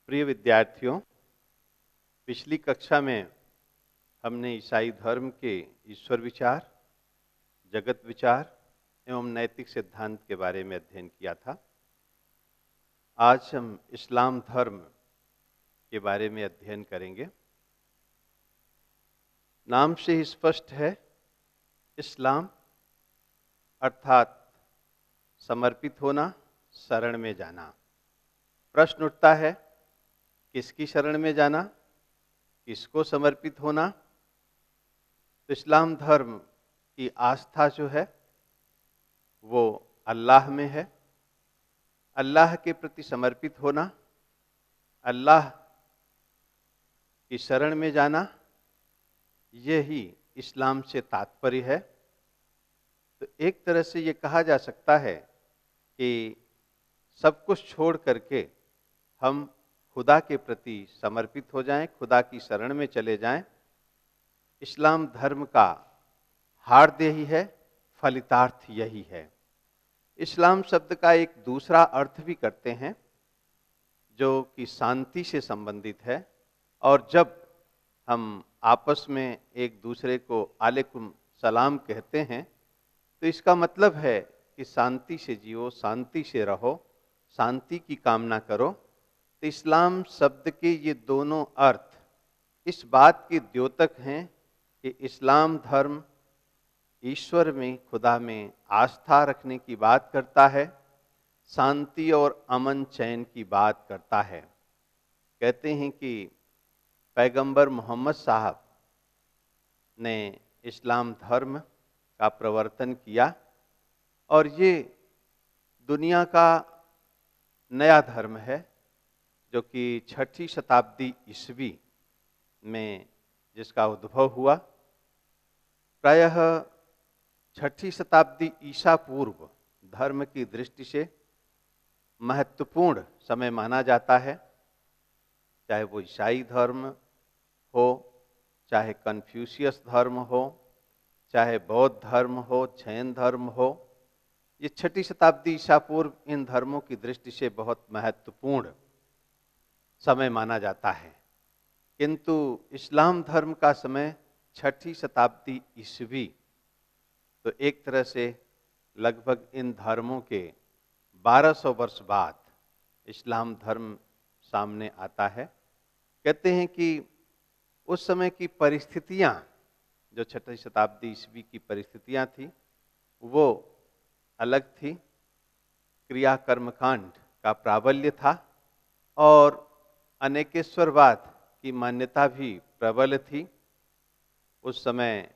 प्रिय विद्यार्थियों, पिछली कक्षा में हमने ईसाई धर्म के ईश्वर विचार, जगत विचार एवं नैतिक सिद्धांत के बारे में अध्ययन किया था। आज हम इस्लाम धर्म के बारे में अध्ययन करेंगे। नाम से ही स्पष्ट है, इस्लाम अर्थात समर्पित होना, शरण में जाना। प्रश्न उठता है, किसकी शरण में जाना, किसको समर्पित होना? तो इस्लाम धर्म की आस्था जो है वो अल्लाह में है। अल्लाह के प्रति समर्पित होना, अल्लाह की शरण में जाना, यही इस्लाम से तात्पर्य है। तो एक तरह से ये कहा जा सकता है कि सब कुछ छोड़ करके हम खुदा के प्रति समर्पित हो जाएं, खुदा की शरण में चले जाएं। इस्लाम धर्म का हार्द यही है, फलितार्थ यही है। इस्लाम शब्द का एक दूसरा अर्थ भी करते हैं जो कि शांति से संबंधित है। और जब हम आपस में एक दूसरे को आलेकुम सलाम कहते हैं तो इसका मतलब है कि शांति से जियो, शांति से रहो, शांति की कामना करो। तो इस्लाम शब्द के ये दोनों अर्थ इस बात के द्योतक हैं कि इस्लाम धर्म ईश्वर में, खुदा में आस्था रखने की बात करता है, शांति और अमन चैन की बात करता है। कहते हैं कि पैगंबर मोहम्मद साहब ने इस्लाम धर्म का प्रवर्तन किया और ये दुनिया का नया धर्म है जो कि 6ठी शताब्दी ईस्वी में जिसका उद्भव हुआ। प्रायः 6ठी शताब्दी ईसा पूर्व धर्म की दृष्टि से महत्वपूर्ण समय माना जाता है। चाहे वो ईसाई धर्म हो, चाहे कन्फ्यूशियस धर्म हो, चाहे बौद्ध धर्म हो, जैन धर्म हो, ये 6ठी शताब्दी ईसा पूर्व इन धर्मों की दृष्टि से बहुत महत्वपूर्ण समय माना जाता है। किंतु इस्लाम धर्म का समय 6ठी शताब्दी ईस्वी, तो एक तरह से लगभग इन धर्मों के 1200 वर्ष बाद इस्लाम धर्म सामने आता है। कहते हैं कि उस समय की परिस्थितियां, जो 6ठी शताब्दी ईस्वी की परिस्थितियां थी, वो अलग थी। क्रिया कर्मकांड का प्राबल्य था और अनेकेश्वरवाद की मान्यता भी प्रबल थी। उस समय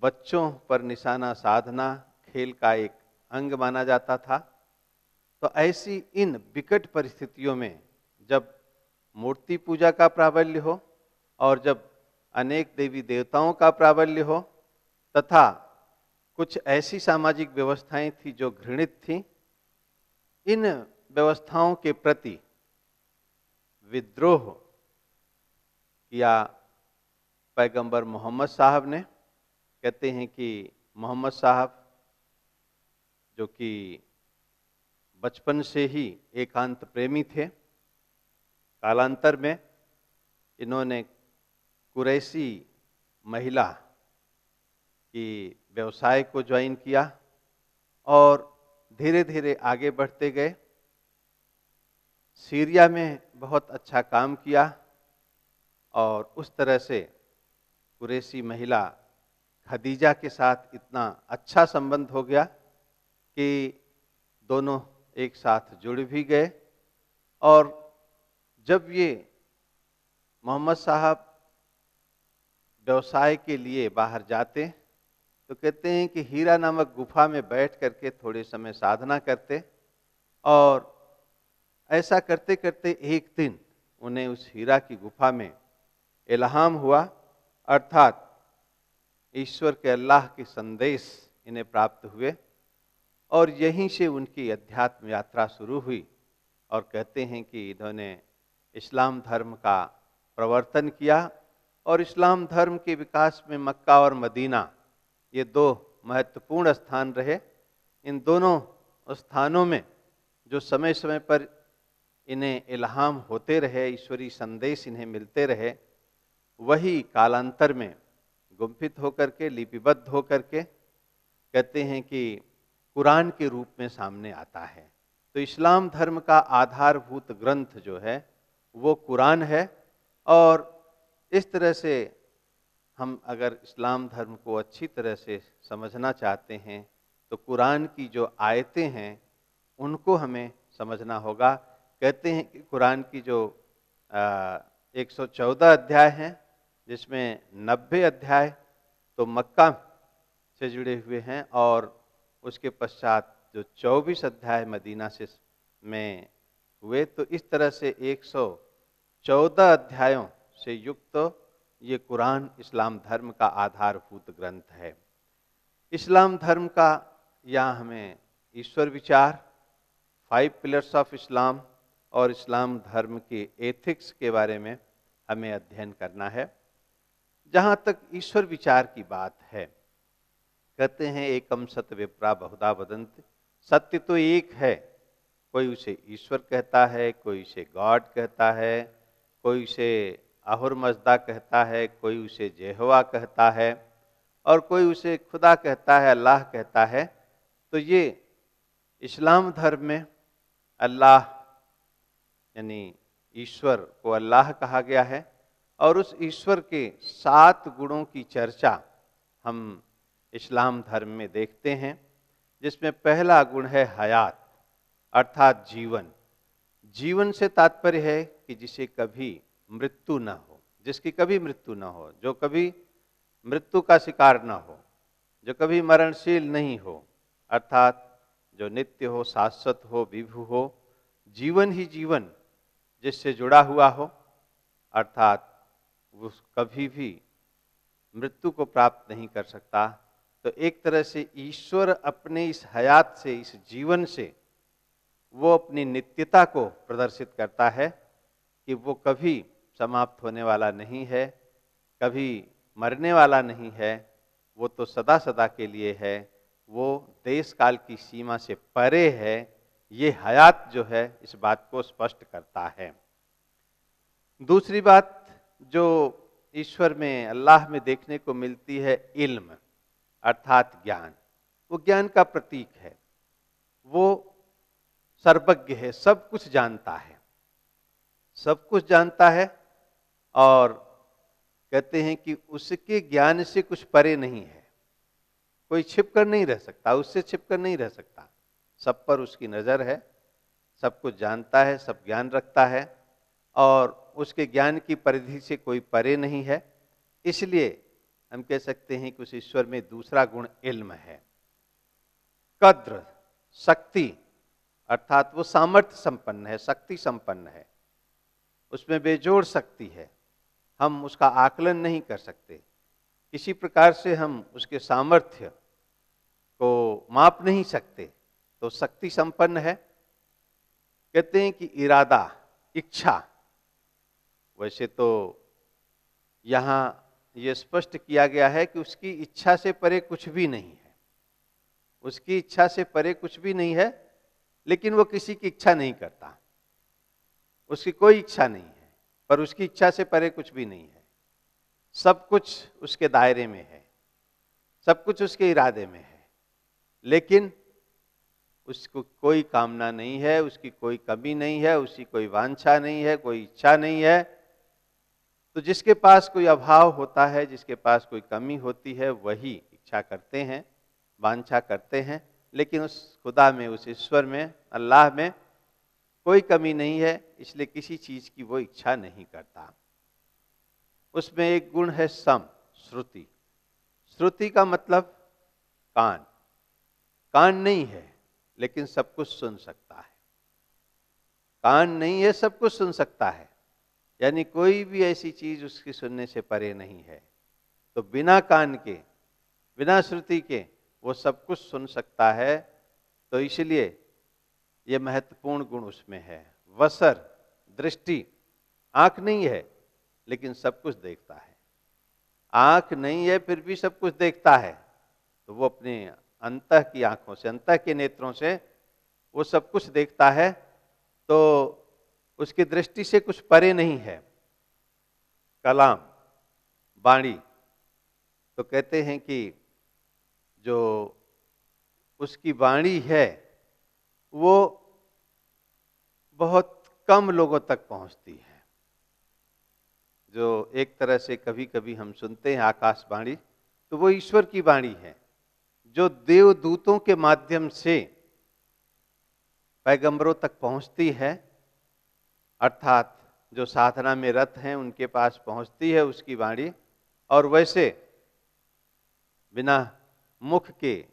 बच्चों पर निशाना साधना खेल का एक अंग माना जाता था। तो ऐसी इन विकट परिस्थितियों में जब मूर्ति पूजा का प्राबल्य हो और जब अनेक देवी देवताओं का प्राबल्य हो तथा कुछ ऐसी सामाजिक व्यवस्थाएं थी जो घृणित थीं, इन व्यवस्थाओं के प्रति विद्रोह किया पैगंबर मोहम्मद साहब ने। कहते हैं कि मोहम्मद साहब जो कि बचपन से ही एकांत प्रेमी थे, कालांतर में इन्होंने कुरैशी महिला की व्यवसाय को ज्वाइन किया और धीरे धीरे आगे बढ़ते गए। सीरिया में बहुत अच्छा काम किया और उस तरह से कुरैशी महिला खदीजा के साथ इतना अच्छा संबंध हो गया कि दोनों एक साथ जुड़ भी गए। और जब ये मोहम्मद साहब व्यवसाय के लिए बाहर जाते तो कहते हैं कि हीरा नामक गुफा में बैठ करके थोड़े समय साधना करते और ऐसा करते करते एक दिन उन्हें उस हीरा की गुफा में इल्हाम हुआ, अर्थात ईश्वर के, अल्लाह के संदेश इन्हें प्राप्त हुए और यहीं से उनकी अध्यात्म यात्रा शुरू हुई। और कहते हैं कि इन्होंने इस्लाम धर्म का प्रवर्तन किया और इस्लाम धर्म के विकास में मक्का और मदीना ये दो महत्वपूर्ण स्थान रहे। इन दोनों स्थानों में जो समय समय पर इन्हें इल्हाम होते रहे, ईश्वरी संदेश इन्हें मिलते रहे, वही कालांतर में गुम्फित होकर के, लिपिबद्ध होकर के कहते हैं कि कुरान के रूप में सामने आता है। तो इस्लाम धर्म का आधारभूत ग्रंथ जो है वो कुरान है। और इस तरह से हम अगर इस्लाम धर्म को अच्छी तरह से समझना चाहते हैं तो कुरान की जो आयतें हैं उनको हमें समझना होगा। कहते हैं कि कुरान की जो 114 अध्याय हैं, जिसमें 90 अध्याय तो मक्का से जुड़े हुए हैं और उसके पश्चात जो 24 अध्याय मदीना से में हुए, तो इस तरह से 114 अध्यायों से युक्त ये कुरान इस्लाम धर्म का आधारभूत ग्रंथ है। इस्लाम धर्म का यहाँ हमें ईश्वर विचार, 5 पिलर्स ऑफ इस्लाम और इस्लाम धर्म के एथिक्स के बारे में हमें अध्ययन करना है। जहाँ तक ईश्वर विचार की बात है, कहते हैं एकम सत्य विप्रा बहुधा वदन्ति, सत्य तो एक है। कोई उसे ईश्वर कहता है, कोई उसे गॉड कहता है, कोई उसे अहुर मजदा कहता है, कोई उसे जेहवा कहता है और कोई उसे खुदा कहता है, अल्लाह कहता है। तो ये इस्लाम धर्म में अल्लाह यानी ईश्वर को अल्लाह कहा गया है और उस ईश्वर के 7 गुणों की चर्चा हम इस्लाम धर्म में देखते हैं, जिसमें पहला गुण है हयात अर्थात जीवन। जीवन से तात्पर्य है कि जिसे कभी मृत्यु न हो, जिसकी कभी मृत्यु न हो, जो कभी मृत्यु का शिकार न हो, जो कभी मरणशील नहीं हो, अर्थात जो नित्य हो, शाश्वत हो, विभु हो, जीवन ही जीवन जिससे जुड़ा हुआ हो, अर्थात वो कभी भी मृत्यु को प्राप्त नहीं कर सकता। तो एक तरह से ईश्वर अपने इस हयात से, इस जीवन से वो अपनी नित्यता को प्रदर्शित करता है कि वो कभी समाप्त होने वाला नहीं है, कभी मरने वाला नहीं है, वो तो सदा सदा के लिए है, वो देश काल की सीमा से परे है। ये हयात जो है इस बात को स्पष्ट करता है। दूसरी बात जो ईश्वर में, अल्लाह में देखने को मिलती है, इल्म अर्थात ज्ञान। वो ज्ञान का प्रतीक है, वो सर्वज्ञ है, सब कुछ जानता है, सब कुछ जानता है और कहते हैं कि उसके ज्ञान से कुछ परे नहीं है, कोई छिपकर नहीं रह सकता, उससे छिपकर नहीं रह सकता। सब पर उसकी नज़र है, सब कुछ जानता है, सब ज्ञान रखता है और उसके ज्ञान की परिधि से कोई परे नहीं है। इसलिए हम कह सकते हैं कि उस ईश्वर में दूसरा गुण इल्म है। कद्र शक्ति अर्थात वो सामर्थ्य संपन्न है, शक्ति संपन्न है, उसमें बेजोड़ शक्ति है, हम उसका आकलन नहीं कर सकते, किसी प्रकार से हम उसके सामर्थ्य को माप नहीं सकते। तो शक्ति संपन्न है। कहते हैं कि इरादा, इच्छा, वैसे तो यहाँ ये स्पष्ट किया गया है कि उसकी इच्छा से परे कुछ भी नहीं है, उसकी इच्छा से परे कुछ भी नहीं है, लेकिन वो किसी की इच्छा नहीं करता, उसकी कोई इच्छा नहीं है, पर उसकी इच्छा से परे कुछ भी नहीं है। सब कुछ उसके दायरे में है, सब कुछ उसके इरादे में है, लेकिन उसको कोई कामना नहीं है, उसकी कोई कमी नहीं है, उसकी कोई वांछा नहीं है, कोई इच्छा नहीं है। तो जिसके पास कोई अभाव होता है, जिसके पास कोई कमी होती है, वही इच्छा करते हैं, वांछा करते हैं, लेकिन उस खुदा में, उस ईश्वर में, अल्लाह में कोई कमी नहीं है, इसलिए किसी चीज की वो इच्छा नहीं करता। उसमें एक गुण है सम, श्रुति। श्रुति का मतलब कान, कान नहीं है लेकिन सब कुछ सुन सकता है, कान नहीं है, सब कुछ सुन सकता है, यानी कोई भी ऐसी चीज उसकी सुनने से परे नहीं है। तो बिना कान के, बिना श्रुति के वो सब कुछ सुन सकता है। तो इसलिए ये महत्वपूर्ण गुण उसमें है। वसर दृष्टि, आंख नहीं है लेकिन सब कुछ देखता है, आंख नहीं है फिर भी सब कुछ देखता है। तो वो अपने अंतः की आंखों से, अंतः के नेत्रों से वो सब कुछ देखता है। तो उसकी दृष्टि से कुछ परे नहीं है। कलाम, वाणी, तो कहते हैं कि जो उसकी वाणी है वो बहुत कम लोगों तक पहुंचती है। जो एक तरह से कभी कभी हम सुनते हैं आकाशवाणी, तो वो ईश्वर की वाणी है जो देवदूतों के माध्यम से पैगंबरों तक पहुंचती है, अर्थात जो साधना में रत हैं उनके पास पहुंचती है उसकी वाणी। और वैसे बिना मुख के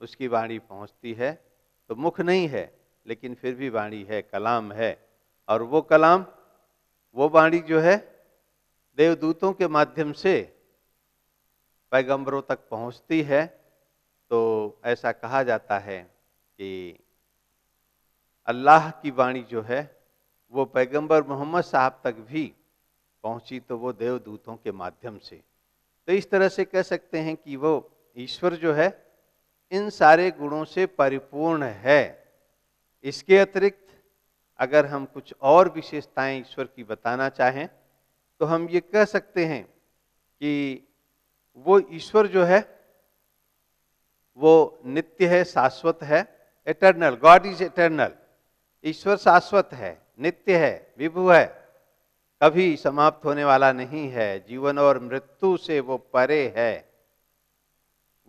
उसकी वाणी पहुंचती है, तो मुख नहीं है लेकिन फिर भी वाणी है, कलाम है। और वो कलाम, वो वाणी जो है देवदूतों के माध्यम से पैगंबरों तक पहुंचती है। तो ऐसा कहा जाता है कि अल्लाह की वाणी जो है वो पैगंबर मोहम्मद साहब तक भी पहुंची तो वो देवदूतों के माध्यम से। तो इस तरह से कह सकते हैं कि वो ईश्वर जो है इन सारे गुणों से परिपूर्ण है। इसके अतिरिक्त अगर हम कुछ और विशेषताएं ईश्वर की बताना चाहें तो हम ये कह सकते हैं कि वो ईश्वर जो है वो नित्य है, शाश्वत है, एटर्नल। God is eternal. ईश्वर शाश्वत है, नित्य है, विभु है, कभी समाप्त होने वाला नहीं है, जीवन और मृत्यु से वो परे है।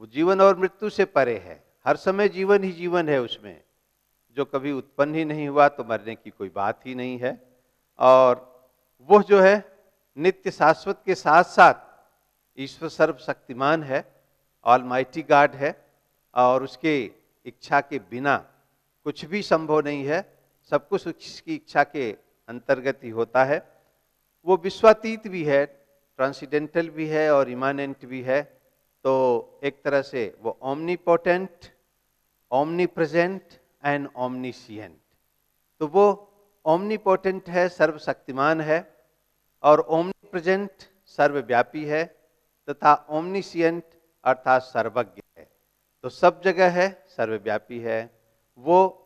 वो जीवन और मृत्यु से परे है, हर समय जीवन ही जीवन है उसमें, जो कभी उत्पन्न ही नहीं हुआ तो मरने की कोई बात ही नहीं है। और वो जो है नित्य शाश्वत के साथ साथ ईश्वर सर्वशक्तिमान है, ऑलमाइटी गॉड है, और उसके इच्छा के बिना कुछ भी संभव नहीं है, सब कुछ उसकी इच्छा के अंतर्गत ही होता है। वो विश्वातीत भी है, ट्रांसीडेंटल भी है और इमानेंट भी है। तो एक तरह से वो ओमनीपोटेंट, ओमनीप्रेजेंट एंड ओमनीसिएंट। तो वो ओमनीपोटेंट है, सर्वशक्तिमान है, और ओमनीप्रेजेंट सर्वव्यापी है, तथा ओमनीसिएंट अर्थात सर्वज्ञ है। तो सब जगह है, सर्वव्यापी है, वो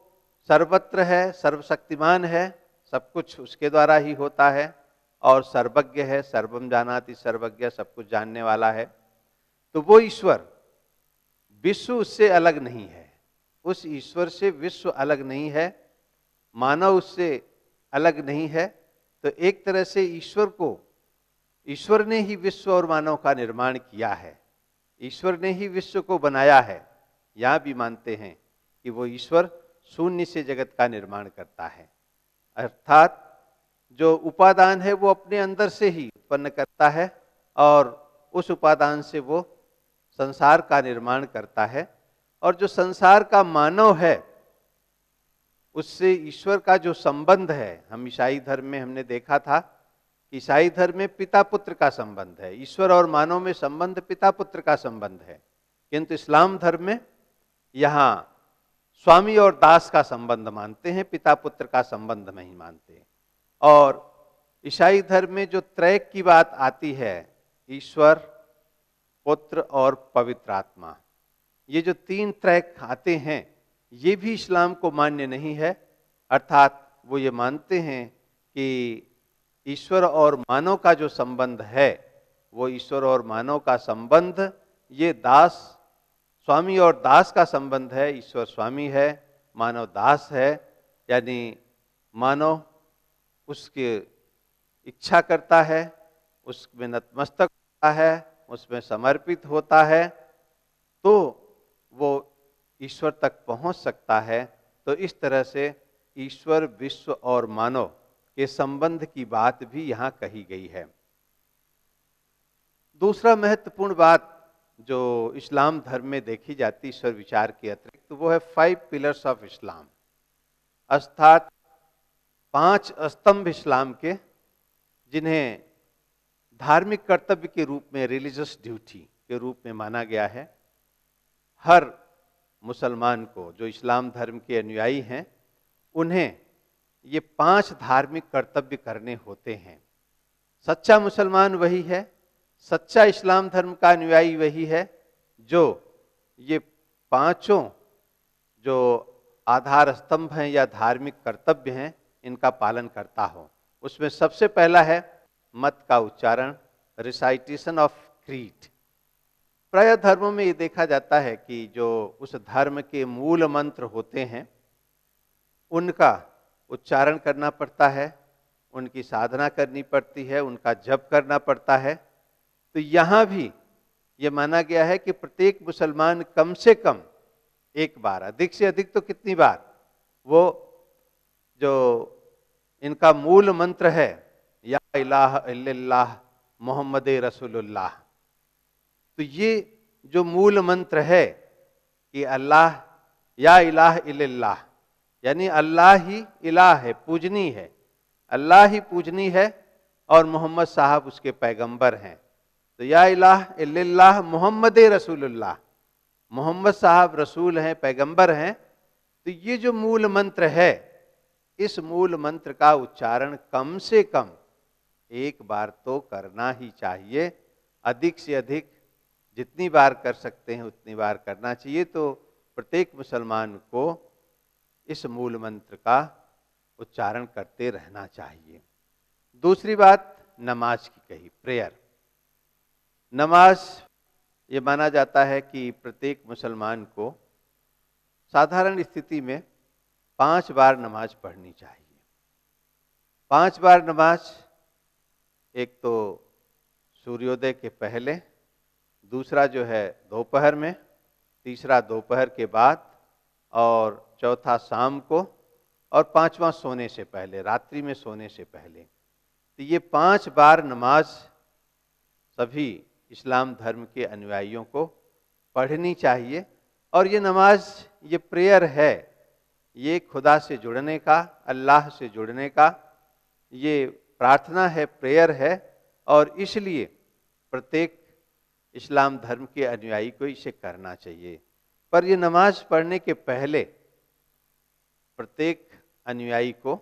सर्वत्र है, सर्वशक्तिमान है, सब कुछ उसके द्वारा ही होता है, और सर्वज्ञ है, सर्वम जानाति सर्वज्ञ, सब कुछ जानने वाला है। तो वो ईश्वर, विश्व उससे अलग नहीं है, उस ईश्वर से विश्व अलग नहीं है, मानव उससे अलग नहीं है। तो एक तरह से ईश्वर को, ईश्वर ने ही विश्व और मानव का निर्माण किया है, ईश्वर ने ही विश्व को बनाया है। यहां भी मानते हैं कि वो ईश्वर शून्य से जगत का निर्माण करता है, अर्थात जो उपादान है वो अपने अंदर से ही उत्पन्न करता है, और उस उपादान से वो संसार का निर्माण करता है। और जो संसार का मानव है उससे ईश्वर का जो संबंध है, हम ईसाई धर्म में हमने देखा था, ईसाई धर्म में पिता पुत्र का संबंध है, ईश्वर और मानव में संबंध पिता पुत्र का संबंध है। किंतु इस्लाम धर्म में यहाँ स्वामी और दास का संबंध मानते हैं, पिता पुत्र का संबंध नहीं मानते। और ईसाई धर्म में जो त्रय की बात आती है, ईश्वर, पुत्र और पवित्र आत्मा, ये जो तीन त्रय आते हैं, ये भी इस्लाम को मान्य नहीं है। अर्थात वो ये मानते हैं कि ईश्वर और मानव का जो संबंध है, वो ईश्वर और मानव का संबंध ये दास, स्वामी और दास का संबंध है। ईश्वर स्वामी है, मानव दास है, यानी मानव उसकी इच्छा करता है, उसमें नतमस्तक होता है, उसमें समर्पित होता है, तो वो ईश्वर तक पहुंच सकता है। तो इस तरह से ईश्वर, विश्व और मानव के संबंध की बात भी यहां कही गई है। दूसरा महत्वपूर्ण बात जो इस्लाम धर्म में देखी जाती ईश्वर विचार के अतिरिक्त, तो वो है 5 पिलर्स ऑफ इस्लाम, अर्थात 5 स्तंभ इस्लाम के, जिन्हें धार्मिक कर्तव्य के रूप में, रिलीजियस ड्यूटी के रूप में माना गया है। हर मुसलमान को, जो इस्लाम धर्म के अनुयायी हैं, उन्हें ये 5 धार्मिक कर्तव्य करने होते हैं। सच्चा मुसलमान वही है, सच्चा इस्लाम धर्म का अनुयायी वही है जो ये 5 जो आधार स्तंभ हैं या धार्मिक कर्तव्य हैं, इनका पालन करता हो। उसमें सबसे पहला है मत का उच्चारण, रिसाइटेशन ऑफ क्रीड। प्राय धर्मों में ये देखा जाता है कि जो उस धर्म के मूल मंत्र होते हैं उनका उच्चारण करना पड़ता है, उनकी साधना करनी पड़ती है, उनका जप करना पड़ता है। तो यहाँ भी ये माना गया है कि प्रत्येक मुसलमान कम से कम एक बार, अधिक से अधिक तो कितनी बार, वो जो इनका मूल मंत्र है या इलाहा इल्लल्लाह मोहम्मद रसूलुल्लाह, तो ये जो मूल मंत्र है कि अल्लाह या इलाह इल्लल्लाह, यानी अल्लाह ही इलाह है, पूजनी है, अल्लाह ही पूजनी है और मोहम्मद साहब उसके पैगंबर हैं। तो या इलाह इल्लल्लाह मोहम्मद रसूलुल्लाह, मोहम्मद साहब रसूल हैं, पैगंबर हैं। तो ये जो मूल मंत्र है, इस मूल मंत्र का उच्चारण कम से कम एक बार तो करना ही चाहिए, अधिक से अधिक जितनी बार कर सकते हैं उतनी बार करना चाहिए। तो प्रत्येक मुसलमान को इस मूल मंत्र का उच्चारण करते रहना चाहिए। दूसरी बात नमाज की कही, प्रेयर। नमाज ये माना जाता है कि प्रत्येक मुसलमान को साधारण स्थिति में 5 बार नमाज पढ़नी चाहिए। 5 बार नमाज, एक तो सूर्योदय के पहले, दूसरा जो है दोपहर में, तीसरा दोपहर के बाद, और चौथा शाम को, और 5वां सोने से पहले, रात्रि में सोने से पहले। तो ये 5 बार नमाज सभी इस्लाम धर्म के अनुयायियों को पढ़नी चाहिए। और ये नमाज, ये प्रेयर है, ये खुदा से जुड़ने का, अल्लाह से जुड़ने का ये प्रार्थना है, प्रेयर है। और इसलिए प्रत्येक इस्लाम धर्म के अनुयायी को इसे करना चाहिए। पर ये नमाज पढ़ने के पहले प्रत्येक अनुयायी को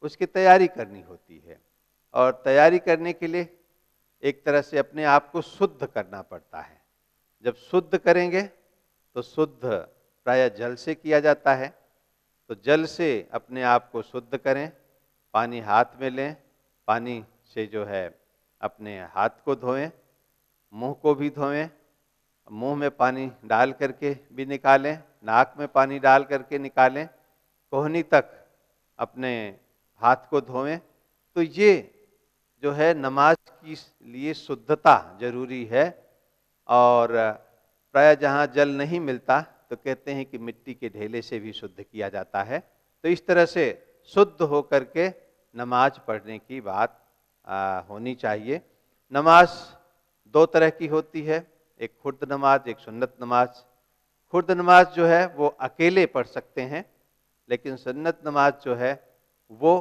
उसकी तैयारी करनी होती है, और तैयारी करने के लिए एक तरह से अपने आप को शुद्ध करना पड़ता है। जब शुद्ध करेंगे तो शुद्ध प्रायः जल से किया जाता है। तो जल से अपने आप को शुद्ध करें, पानी हाथ में लें, पानी से जो है अपने हाथ को धोएं, मुंह को भी धोएं, मुंह में पानी डाल करके भी निकालें, नाक में पानी डाल करके निकालें, कोहनी तक अपने हाथ को धोएं। तो ये जो है नमाज के लिए शुद्धता जरूरी है। और प्राय जहाँ जल नहीं मिलता तो कहते हैं कि मिट्टी के ढेले से भी शुद्ध किया जाता है। तो इस तरह से शुद्ध होकर के नमाज पढ़ने की बात होनी चाहिए। नमाज 2 तरह की होती है, एक खुर्द नमाज, एक सुन्नत नमाज। खुर्द नमाज जो है वो अकेले पढ़ सकते हैं, लेकिन सुन्नत नमाज जो है वो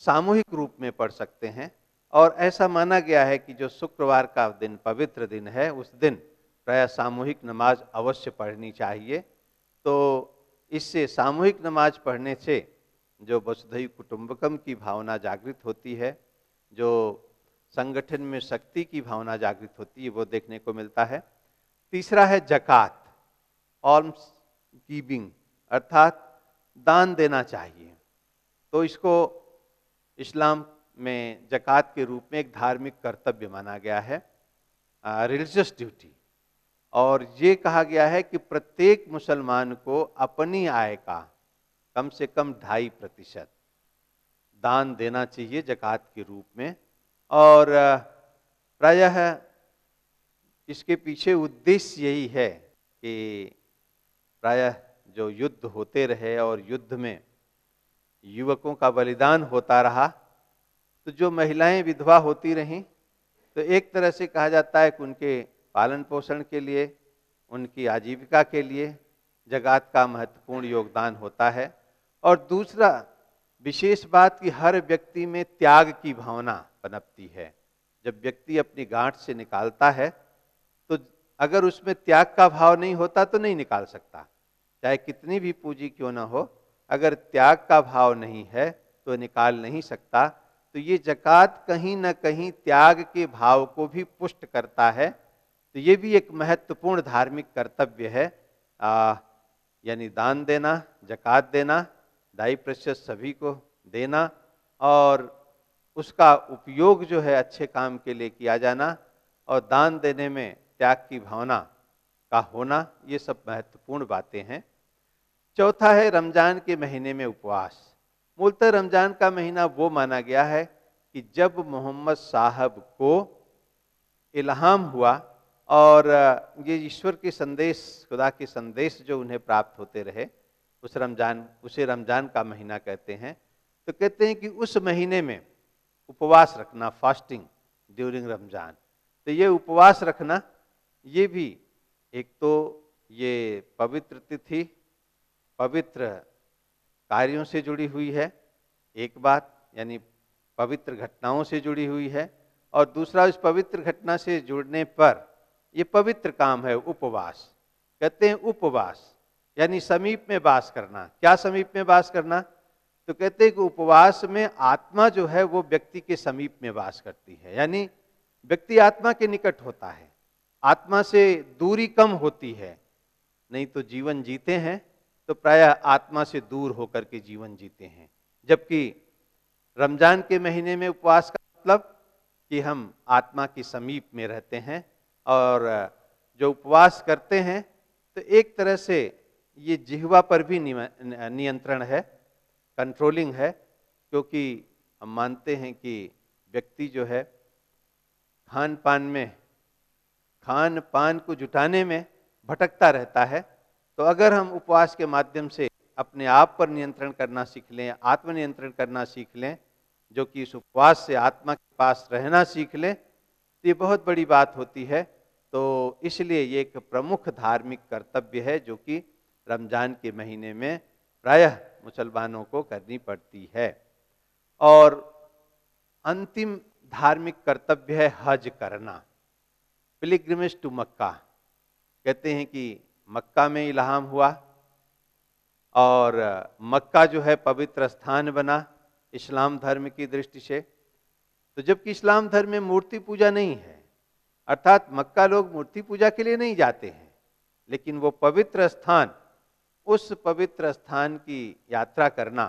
सामूहिक रूप में पढ़ सकते हैं। और ऐसा माना गया है कि जो शुक्रवार का दिन पवित्र दिन है, उस दिन प्रायः सामूहिक नमाज अवश्य पढ़नी चाहिए। तो इससे सामूहिक नमाज पढ़ने से जो वसुधैव कुटुंबकम की भावना जागृत होती है, जो संगठन में शक्ति की भावना जागृत होती है, वो देखने को मिलता है। तीसरा है जकात, ऑल्म्स गिविंग, अर्थात दान देना चाहिए। तो इसको इस्लाम में जकात के रूप में एक धार्मिक कर्तव्य माना गया है, रिलीजियस ड्यूटी। और ये कहा गया है कि प्रत्येक मुसलमान को अपनी आय का कम से कम 2.5% दान देना चाहिए जकात के रूप में। और प्रायः इसके पीछे उद्देश्य यही है कि प्रायः जो युद्ध होते रहे और युद्ध में युवकों का बलिदान होता रहा, तो जो महिलाएं विधवा होती रहीं, तो एक तरह से कहा जाता है कि उनके पालन पोषण के लिए, उनकी आजीविका के लिए जकात का महत्वपूर्ण योगदान होता है। और दूसरा विशेष बात कि हर व्यक्ति में त्याग की भावना पनपती है। जब व्यक्ति अपनी गांठ से निकालता है तो अगर उसमें त्याग का भाव नहीं होता तो नहीं निकाल सकता, चाहे कितनी भी पूंजी क्यों ना हो, अगर त्याग का भाव नहीं है तो निकाल नहीं सकता। तो ये जकात कहीं ना कहीं त्याग के भाव को भी पुष्ट करता है। तो ये भी एक महत्वपूर्ण धार्मिक कर्तव्य है, यानी दान देना, जकात देना। दाई प्रशस्त सभी को देना और उसका उपयोग जो है अच्छे काम के लिए किया जाना और दान देने में त्याग की भावना का होना, ये सब महत्वपूर्ण बातें हैं। चौथा है रमजान के महीने में उपवास। मूलतः रमजान का महीना वो माना गया है कि जब मोहम्मद साहब को इल्हाम हुआ और ये ईश्वर के संदेश, खुदा के संदेश जो उन्हें प्राप्त होते रहे, उसे रमजान का महीना कहते हैं। तो कहते हैं कि उस महीने में उपवास रखना, फास्टिंग ड्यूरिंग रमजान, तो ये उपवास रखना, ये भी एक तो ये पवित्र तिथि, पवित्र कार्यों से जुड़ी हुई है, एक बात, यानी पवित्र घटनाओं से जुड़ी हुई है, और दूसरा इस पवित्र घटना से जुड़ने पर ये पवित्र काम है उपवास। कहते हैं उपवास यानी समीप में वास करना। क्या समीप में वास करना? तो कहते हैं कि उपवास में आत्मा जो है वो व्यक्ति के समीप में वास करती है, यानी व्यक्ति आत्मा के निकट होता है, आत्मा से दूरी कम होती है। नहीं तो जीवन जीते हैं तो प्रायः आत्मा से दूर होकर के जीवन जीते हैं। जबकि रमजान के महीने में उपवास का मतलब कि हम आत्मा के समीप में रहते हैं, और जो उपवास करते हैं तो एक तरह से ये जिह्वा पर भी नियंत्रण है, कंट्रोलिंग है, क्योंकि हम मानते हैं कि व्यक्ति जो है खान पान को जुटाने में भटकता रहता है। तो अगर हम उपवास के माध्यम से अपने आप पर नियंत्रण करना सीख लें, आत्मनियंत्रण करना सीख लें, जो कि इस उपवास से आत्मा के पास रहना सीख लें, तो ये बहुत बड़ी बात होती है। तो इसलिए ये एक प्रमुख धार्मिक कर्तव्य है जो कि रमजान के महीने में प्रायः मुसलमानों को करनी पड़ती है। और अंतिम धार्मिक कर्तव्य है हज करना, पिलग्रिमेज टू मक्का। कहते हैं कि मक्का में इल्हाम हुआ और मक्का जो है पवित्र स्थान बना इस्लाम धर्म की दृष्टि से। तो जबकि इस्लाम धर्म में मूर्ति पूजा नहीं है, अर्थात मक्का लोग मूर्ति पूजा के लिए नहीं जाते हैं, लेकिन वो पवित्र स्थान, उस पवित्र स्थान की यात्रा करना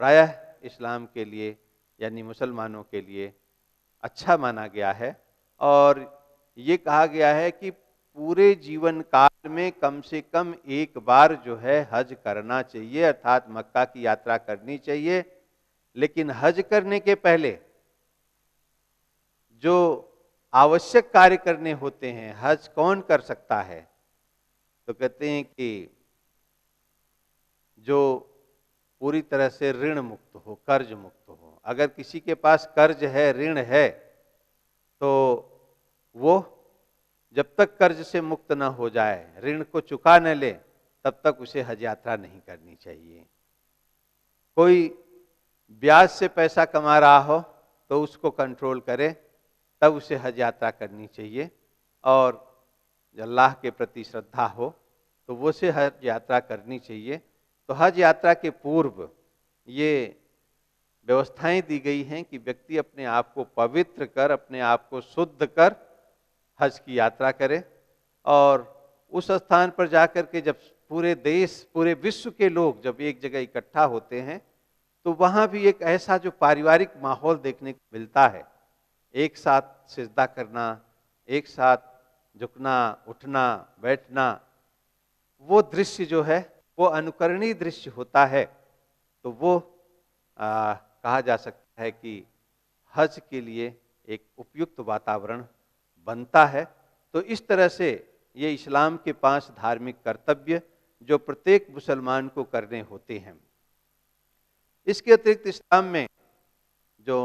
प्रायः इस्लाम के लिए यानी मुसलमानों के लिए अच्छा माना गया है। और ये कहा गया है कि पूरे जीवन काल में कम से कम एक बार जो है हज करना चाहिए, अर्थात मक्का की यात्रा करनी चाहिए। लेकिन हज करने के पहले जो आवश्यक कार्य करने होते हैं, हज कौन कर सकता है? तो कहते हैं कि जो पूरी तरह से ऋण मुक्त हो, कर्ज मुक्त हो। अगर किसी के पास कर्ज है, ऋण है, तो वो जब तक कर्ज से मुक्त ना हो जाए, ऋण को चुका न ले, तब तक उसे हज यात्रा नहीं करनी चाहिए। कोई ब्याज से पैसा कमा रहा हो तो उसको कंट्रोल करे, तब उसे हज यात्रा करनी चाहिए। और अल्लाह के प्रति श्रद्धा हो तो वो से हज यात्रा करनी चाहिए। तो हज यात्रा के पूर्व ये व्यवस्थाएं दी गई हैं कि व्यक्ति अपने आप को पवित्र कर, अपने आप को शुद्ध कर हज की यात्रा करे, और उस स्थान पर जाकर के जब पूरे देश, पूरे विश्व के लोग जब एक जगह इकट्ठा होते हैं, तो वहाँ भी एक ऐसा जो पारिवारिक माहौल देखने को मिलता है, एक साथ सिजदा करना, एक साथ झुकना, उठना, बैठना, वो दृश्य जो है वो अनुकरणीय दृश्य होता है। तो वो कहा जा सकता है कि हज के लिए एक उपयुक्त वातावरण बनता है। तो इस तरह से ये इस्लाम के 5 धार्मिक कर्तव्य जो प्रत्येक मुसलमान को करने होते हैं। इसके अतिरिक्त इस्लाम में जो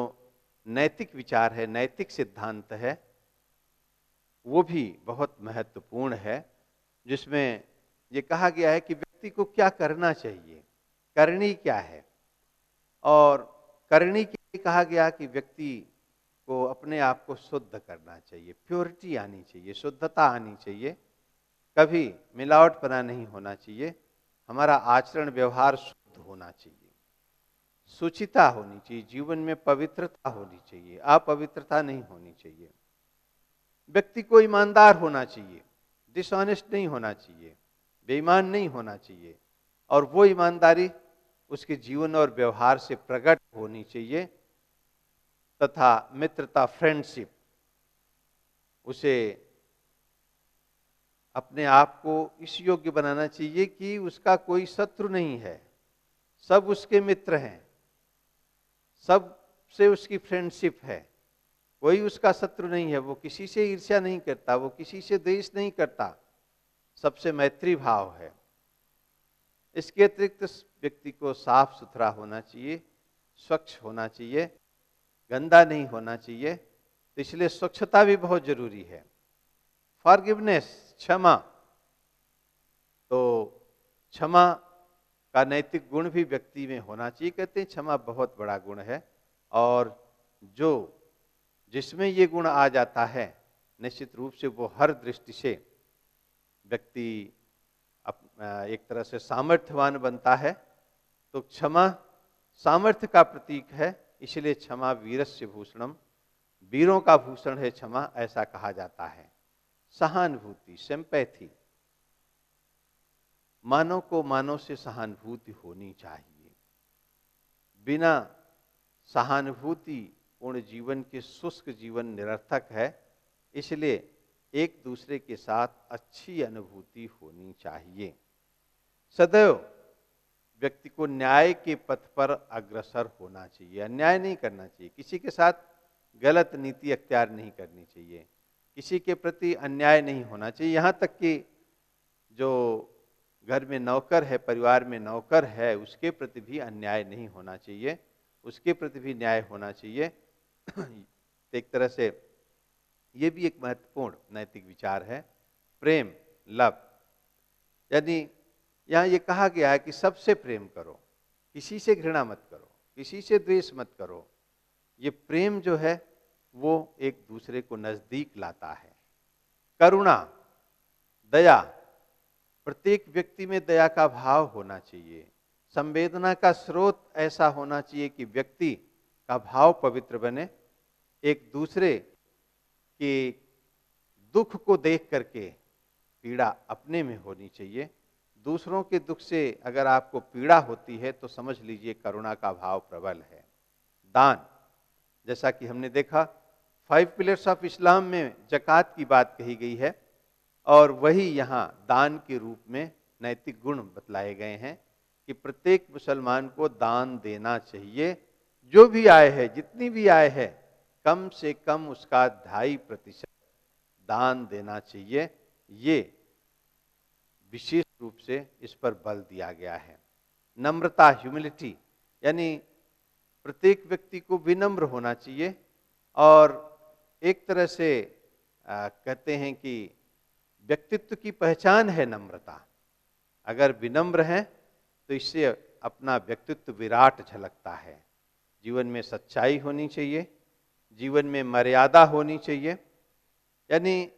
नैतिक विचार है, नैतिक सिद्धांत है, वो भी बहुत महत्वपूर्ण है, जिसमें ये कहा गया है कि व्यक्ति को क्या करना चाहिए, करनी क्या है। और करनी के लिए कहा गया कि व्यक्ति को अपने आप को शुद्ध करना चाहिए, प्योरिटी आनी चाहिए, शुद्धता आनी चाहिए, कभी मिलावटपना नहीं होना चाहिए, हमारा आचरण व्यवहार शुद्ध होना चाहिए, शुचिता होनी चाहिए, जीवन में पवित्रता होनी चाहिए, अपवित्रता नहीं होनी चाहिए। व्यक्ति को ईमानदार होना चाहिए, डिसऑनेस्ट नहीं होना चाहिए, बेईमान नहीं होना चाहिए, और वो ईमानदारी उसके जीवन और व्यवहार से प्रकट होनी चाहिए, तथा मित्रता, फ्रेंडशिप, उसे अपने आप को इस योग्य बनाना चाहिए कि उसका कोई शत्रु नहीं है, सब उसके मित्र हैं, सब से उसकी फ्रेंडशिप है, कोई उसका शत्रु नहीं है, वो किसी से ईर्ष्या नहीं करता, वो किसी से द्वेष नहीं करता, सबसे मैत्री भाव है। इसके अतिरिक्त व्यक्ति को साफ सुथरा होना चाहिए, स्वच्छ होना चाहिए, गंदा नहीं होना चाहिए, तो इसलिए स्वच्छता भी बहुत जरूरी है। फॉरगिवनेस, क्षमा, तो क्षमा का नैतिक गुण भी व्यक्ति में होना चाहिए। कहते हैं क्षमा बहुत बड़ा गुण है, और जो जिसमें ये गुण आ जाता है निश्चित रूप से वो हर दृष्टि से व्यक्ति एक तरह से सामर्थ्यवान बनता है। तो क्षमा सामर्थ्य का प्रतीक है, इसलिए क्षमा वीरस्य भूषणम, वीरों का भूषण है क्षमा, ऐसा कहा जाता है। सहानुभूति, सिंपैथी, मानव को मानव से सहानुभूति होनी चाहिए। बिना सहानुभूति पूर्ण जीवन के शुष्क जीवन निरर्थक है, इसलिए एक दूसरे के साथ अच्छी अनुभूति होनी चाहिए। सदैव व्यक्ति को न्याय के पथ पर अग्रसर होना चाहिए, अन्याय नहीं करना चाहिए, किसी के साथ गलत नीति अख्तियार नहीं करनी चाहिए, किसी के प्रति अन्याय नहीं होना चाहिए। यहाँ तक कि जो घर में नौकर है, परिवार में नौकर है, उसके प्रति भी अन्याय नहीं होना चाहिए, उसके प्रति भी न्याय होना चाहिए। एक तरह से ये भी एक महत्वपूर्ण नैतिक विचार है। प्रेम, लव, यानी यहाँ ये कहा गया है कि सबसे प्रेम करो, किसी से घृणा मत करो, किसी से द्वेष मत करो। ये प्रेम जो है वो एक दूसरे को नजदीक लाता है। करुणा, दया, प्रत्येक व्यक्ति में दया का भाव होना चाहिए। संवेदना का स्रोत ऐसा होना चाहिए कि व्यक्ति का भाव पवित्र बने, एक दूसरे के दुख को देख करके पीड़ा अपने में होनी चाहिए। दूसरों के दुख से अगर आपको पीड़ा होती है तो समझ लीजिए करुणा का भाव प्रबल है। दान, जैसा कि हमने देखा 5 पिलर्स ऑफ इस्लाम में ज़कात की बात कही गई है, और वही यहाँ दान के रूप में नैतिक गुण बतलाए गए हैं कि प्रत्येक मुसलमान को दान देना चाहिए। जो भी आय है, जितनी भी आय है, कम से कम उसका 2.5% दान देना चाहिए। ये विशेष रूप से इस पर बल दिया गया है। नम्रता, ह्यूमिलिटी, यानी प्रत्येक व्यक्ति को विनम्र होना चाहिए, और एक तरह से कहते हैं कि व्यक्तित्व की पहचान है नम्रता। अगर विनम्र हैं तो इससे अपना व्यक्तित्व विराट झलकता है। जीवन में सच्चाई होनी चाहिए, जीवन में मर्यादा होनी चाहिए, यानी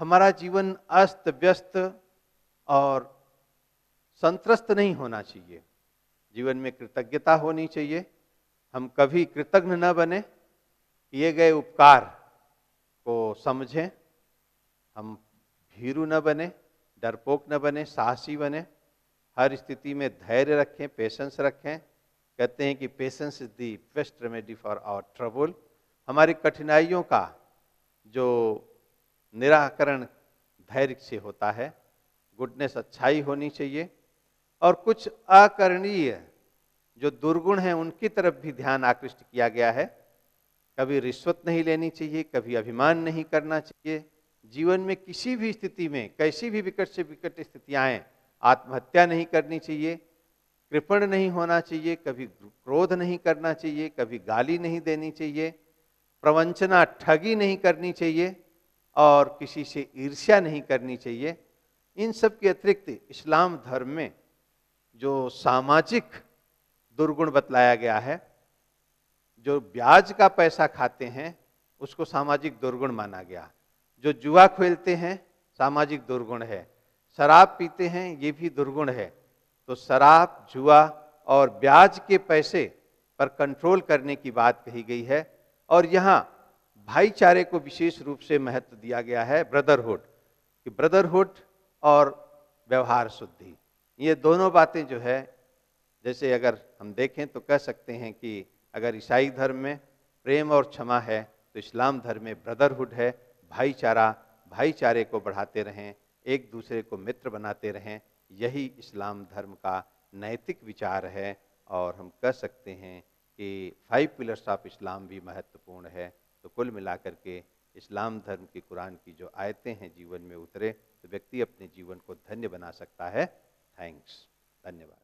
हमारा जीवन अस्त व्यस्त और संत्रस्त नहीं होना चाहिए। जीवन में कृतज्ञता होनी चाहिए, हम कभी कृतज्ञ न बने, किए गए उपकार को समझें, हम भीरू न बने, डरपोक न बने, साहसी बने, हर स्थिति में धैर्य रखें, पेशेंस रखें। कहते हैं कि patience is the best remedy for our trouble. हमारी कठिनाइयों का जो निराकरण धैर्य से होता है। गुडनेस, अच्छाई होनी चाहिए, और कुछ अकरणीय जो दुर्गुण हैं उनकी तरफ भी ध्यान आकृष्ट किया गया है। कभी रिश्वत नहीं लेनी चाहिए, कभी अभिमान नहीं करना चाहिए। जीवन में किसी भी स्थिति में, कैसी भी विकट से विकट स्थितियां आएं, आत्महत्या नहीं करनी चाहिए, कृपण नहीं होना चाहिए, कभी क्रोध नहीं करना चाहिए, कभी गाली नहीं देनी चाहिए, प्रवंचना, ठगी नहीं करनी चाहिए, और किसी से ईर्ष्या नहीं करनी चाहिए। इन सब के अतिरिक्त इस्लाम धर्म में जो सामाजिक दुर्गुण बतलाया गया है, जो ब्याज का पैसा खाते हैं उसको सामाजिक दुर्गुण माना गया, जो जुआ खेलते हैं सामाजिक दुर्गुण है, शराब पीते हैं ये भी दुर्गुण है। तो शराब, जुआ और ब्याज के पैसे पर कंट्रोल करने की बात कही गई है, और यहाँ भाईचारे को विशेष रूप से महत्व दिया गया है। ब्रदरहुड, कि ब्रदरहुड और व्यवहार शुद्धि, ये दोनों बातें जो है, जैसे अगर हम हम देखें तो कह सकते हैं कि अगर ईसाई धर्म में प्रेम और क्षमा है तो इस्लाम धर्म में ब्रदरहुड है, भाईचारे को बढ़ाते रहें, एक दूसरे को मित्र बनाते रहें, यही इस्लाम धर्म का नैतिक विचार है। और हम कह सकते हैं कि 5 पिलर्स ऑफ इस्लाम भी महत्वपूर्ण है। तो कुल मिलाकर के इस्लाम धर्म की कुरान की जो आयतें हैं जीवन में उतरे तो व्यक्ति अपने जीवन को धन्य बना सकता है। थैंक्स, धन्यवाद।